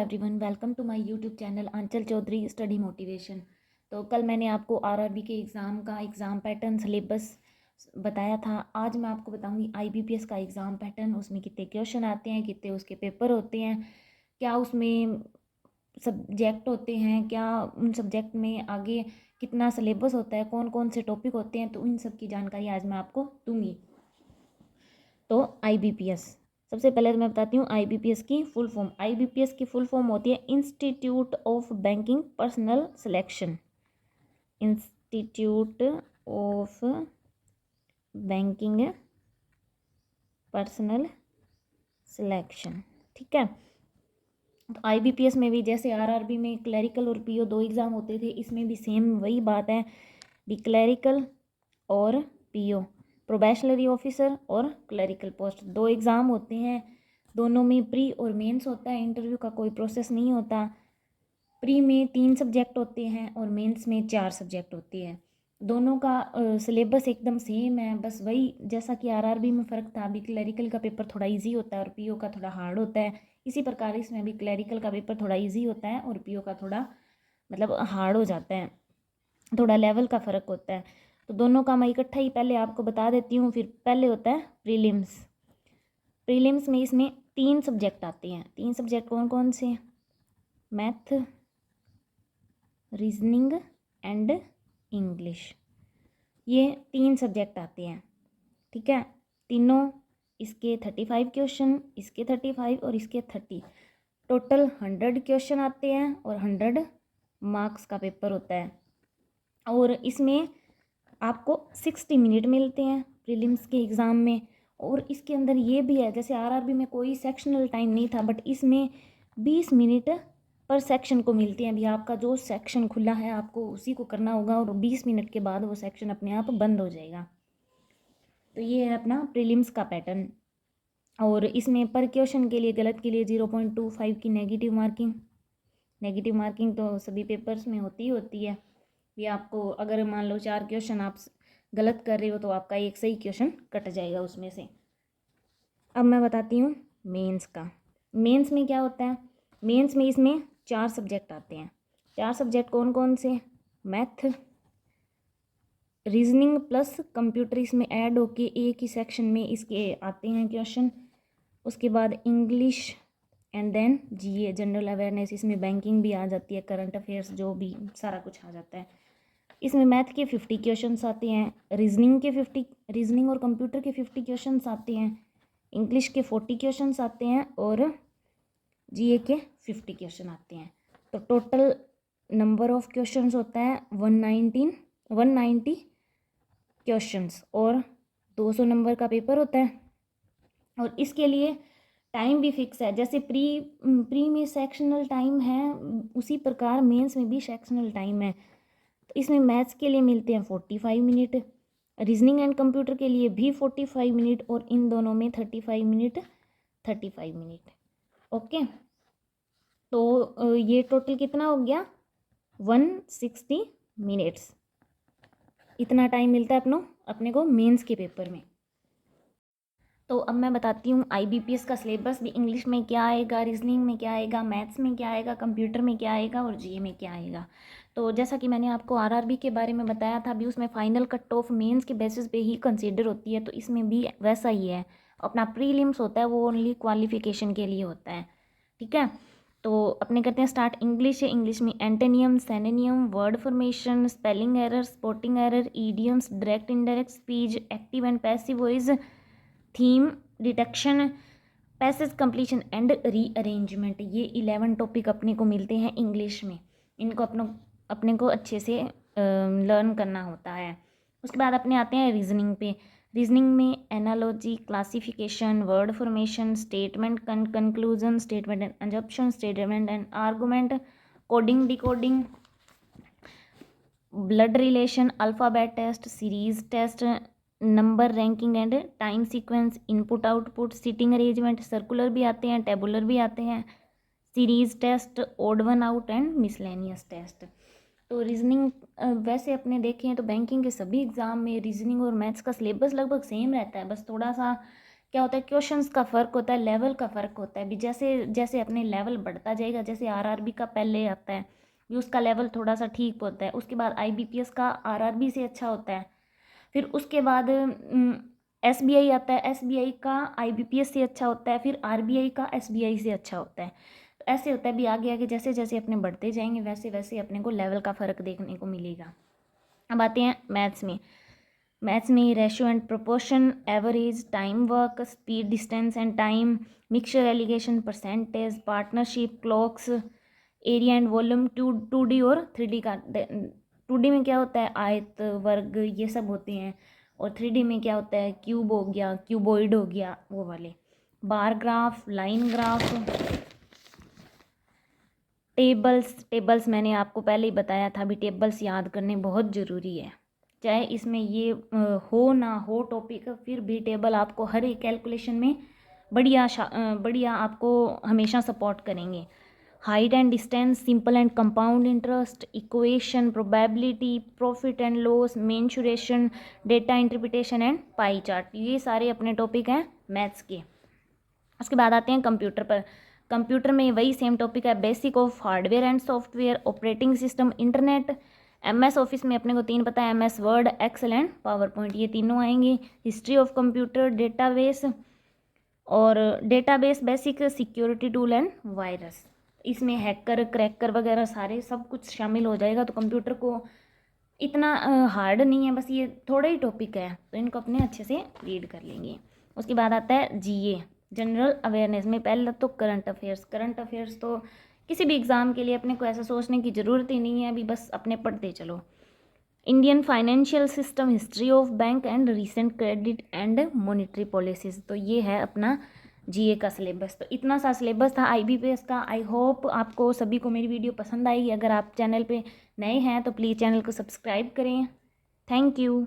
Everyone, welcome to my YouTube channel Anchal Chaudhary study motivation. तो कल मैंने आपको आरआरबी के एग्ज़ाम का एग्ज़ाम पैटर्न सिलेबस बताया था। आज मैं आपको बताऊंगी आईबीपीएस का एग्ज़ाम पैटर्न, उसमें कितने क्वेश्चन आते हैं, कितने उसके पेपर होते हैं, क्या उसमें सब्जेक्ट होते हैं, क्या उन सब्जेक्ट में आगे कितना सिलेबस होता है, कौन कौन से टॉपिक होते हैं। तो इन सब की जानकारी आज मैं आपको दूंगी। तो आईबीपीएस सबसे पहले तो मैं बताती हूँ आईबीपीएस की फुल फॉर्म। आईबीपीएस की फुल फॉर्म होती है institute of banking personal selection. Institute of banking personal selection, ठीक है। तो आईबीपीएस में भी जैसे आरआरबी में क्लरिकल और पीओ दो एग्ज़ाम होते थे, इसमें भी सेम वही बात है भी, क्लरिकल और पीओ, प्रोबेशनरी ऑफिसर और क्लरिकल पोस्ट, दो एग्ज़ाम होते हैं। दोनों में प्री और मेंस होता है, इंटरव्यू का कोई प्रोसेस नहीं होता। प्री में 3 सब्जेक्ट होते हैं और मेंस में 4 सब्जेक्ट होते हैं। दोनों का सिलेबस एकदम सेम है, बस वही जैसा कि आरआरबी में फ़र्क था, अभी क्लरिकल का पेपर थोड़ा इजी होता है और पीओ का थोड़ा हार्ड होता है। इसी प्रकार इसमें भी क्लरिकल का पेपर थोड़ा इजी होता है और पीओ का थोड़ा मतलब हार्ड हो जाता है, थोड़ा लेवल का फ़र्क होता है। तो दोनों का मैं इकट्ठा ही पहले आपको बता देती हूँ। फिर पहले होता है प्रीलिम्स। प्रीलिम्स में इसमें 3 सब्जेक्ट आते हैं। 3 सब्जेक्ट कौन कौन से हैं? मैथ, रीजनिंग एंड इंग्लिश, ये 3 सब्जेक्ट आते हैं, ठीक है। तीनों इसके 35 क्वेश्चन, इसके 35 और इसके 30, टोटल 100 क्वेश्चन आते हैं और 100 मार्क्स का पेपर होता है। और इसमें आपको 60 मिनट मिलते हैं प्रीलिम्स के एग्ज़ाम में। और इसके अंदर ये भी है, जैसे आरआरबी में कोई सेक्शनल टाइम नहीं था, बट इसमें 20 मिनट पर सेक्शन को मिलते हैं। अभी आपका जो सेक्शन खुला है आपको उसी को करना होगा और 20 मिनट के बाद वो सेक्शन अपने आप बंद हो जाएगा। तो ये है अपना प्रीलिम्स का पैटर्न। और इसमें पर क्वेश्चन के लिए, गलत के लिए 0.25 की नेगेटिव मार्किंग। नेगेटिव मार्किंग तो सभी पेपर्स में होती है। ये आपको अगर मान लो 4 क्वेश्चन आप गलत कर रहे हो तो आपका एक सही क्वेश्चन कट जाएगा उसमें से। अब मैं बताती हूँ मेंस का। मेंस में क्या होता है? मेंस में इसमें 4 सब्जेक्ट आते हैं। 4 सब्जेक्ट कौन कौन से? मैथ, रीजनिंग प्लस कंप्यूटर इसमें ऐड होके एक ही सेक्शन में इसके आते हैं क्वेश्चन। उसके बाद English and then GA, general awareness, इसमें बैंकिंग भी आ जाती है, करंट अफेयर्स, जो भी सारा कुछ आ जाता है। इसमें मैथ के 50 क्वेश्चंस आते हैं, रीजनिंग के 50, रीजनिंग और कंप्यूटर के 50 क्वेश्चंस आते हैं, इंग्लिश के 40 क्वेश्चंस आते हैं और जीए के 50 क्वेश्चन आते हैं। तो टोटल नंबर ऑफ क्वेश्चंस होता है 190 क्वेश्चंस और 200 नंबर का पेपर होता है। और इसके लिए टाइम भी फिक्स है, जैसे प्री में सेक्शनल टाइम है उसी प्रकार मेंस में भी सेक्शनल टाइम है। तो इसमें मैथ्स के लिए मिलते हैं 45 मिनट, रीजनिंग एंड कंप्यूटर के लिए भी 45 मिनट और इन दोनों में 35 मिनट। ओके, तो ये टोटल कितना हो गया? 160 मिनट्स। इतना टाइम मिलता है अपने को मेंस के पेपर में। तो अब मैं बताती हूँ आईबीपीएस का सिलेबस भी, इंग्लिश में क्या आएगा, रीजनिंग में क्या आएगा, मैथ्स में क्या आएगा, कंप्यूटर में क्या आएगा और जीए में क्या आएगा। तो जैसा कि मैंने आपको आरआरबी के बारे में बताया था, अभी उसमें फाइनल कट ऑफ मेंस के बेसिस पे ही कंसीडर होती है, तो इसमें भी वैसा ही है। अपना प्रीलिम्स होता है वो ओनली क्वालिफिकेशन के लिए होता है, ठीक है। तो अपने करते हैं स्टार्ट। इंग्लिश है, इंग्लिश में antonym, सिनोनियम, word formation, spelling error, sporting error, idioms, direct indirect speech, active and passive voice, theme detection, passage completion and rearrangement, ये 11 टॉपिक अपने को मिलते हैं इंग्लिश में। इनको अपने को अच्छे से लर्न करना होता है। उसके बाद अपने आते हैं रीजनिंग पे। रीजनिंग में analogy, classification, word formation, statement conclusion, statement and assumption, statement and argument, coding decoding, blood relation, alphabet test, series test, number ranking and time sequence, input output, seating arrangement, circular भी आते हैं, tabular भी आते हैं, series test, odd one out and miscellaneous test. तो reasoning वैसे अपने देखें तो बैंकिंग के सभी एग्ज़ाम में रीजनिंग और मैथ्स का सिलेबस लगभग सेम रहता है, बस थोड़ा सा क्या होता है, क्वेश्चंस का फ़र्क होता है, लेवल का फ़र्क होता है भी। जैसे जैसे अपने लेवल बढ़ता जाएगा, जैसे आरआरबी का पहले आता है भी उसका लेवल थोड़ा सा ठीक होता है, उसके बाद आईबीपीएस का आरआरबी से अच्छा होता है, फिर उसके बाद एसबीआई आता है, एसबीआई का आईबीपीएस से अच्छा होता है, फिर आरबीआई का एसबीआई से अच्छा होता है। तो ऐसे होता है भी आगे आगे जैसे जैसे अपने बढ़ते जाएंगे वैसे वैसे अपने को लेवल का फ़र्क देखने को मिलेगा। अब आते हैं मैथ्स में। मैथ्स में ratio and proportion, average, time work, speed, distance and time, mixture, alligation, percentage, partnership, clocks, area and volume, 2D और 3D का। 2D में क्या होता है, आयत, वर्ग, ये सब होते हैं, और 3D में क्या होता है, क्यूब हो गया, क्यूबॉइड हो गया, वो वाले। Bar graph, line graph, tables मैंने आपको पहले ही बताया था भी, टेबल्स याद करने बहुत ज़रूरी है। चाहे इसमें ये हो ना हो टॉपिक, फिर भी टेबल आपको हर एक कैलकुलेशन में बढ़िया आपको हमेशा सपोर्ट करेंगे। Height and distance, simple and compound interest, equation, probability, profit and loss, mensuration, data interpretation and pie chart, ये सारे अपने टॉपिक हैं मैथ्स के। उसके बाद आते हैं कंप्यूटर पर। कंप्यूटर में वही सेम टॉपिक है, basic of hardware and software, operating system, internet. MS Office में अपने को 3 पता है, MS Word, Excel and PowerPoint, ये तीनों आएंगे। हिस्ट्री ऑफ कंप्यूटर, डेटाबेस और database basic, security tool and virus. इसमें हैकर, क्रैकर वगैरह सारे सब कुछ शामिल हो जाएगा। तो कंप्यूटर को इतना हार्ड नहीं है, बस ये थोड़े ही टॉपिक है, तो इनको अपने अच्छे से रीड कर लेंगे। उसके बाद आता है जीए, जनरल अवेयरनेस में पहला तो करंट अफेयर्स तो किसी भी एग्ज़ाम के लिए अपने को ऐसा सोचने की ज़रूरत ही नहीं है, अभी बस अपने पढ़ते चलो। Indian financial system, history of bank and recent credit and monetary policies, तो ये है अपना जीए का सिलेबस। तो इतना सा सिलेबस था आईबीपीएस का। आई होप आपको सभी को मेरी वीडियो पसंद आएगी। अगर आप चैनल पे नए हैं तो प्लीज़ चैनल को सब्सक्राइब करें। Thank you.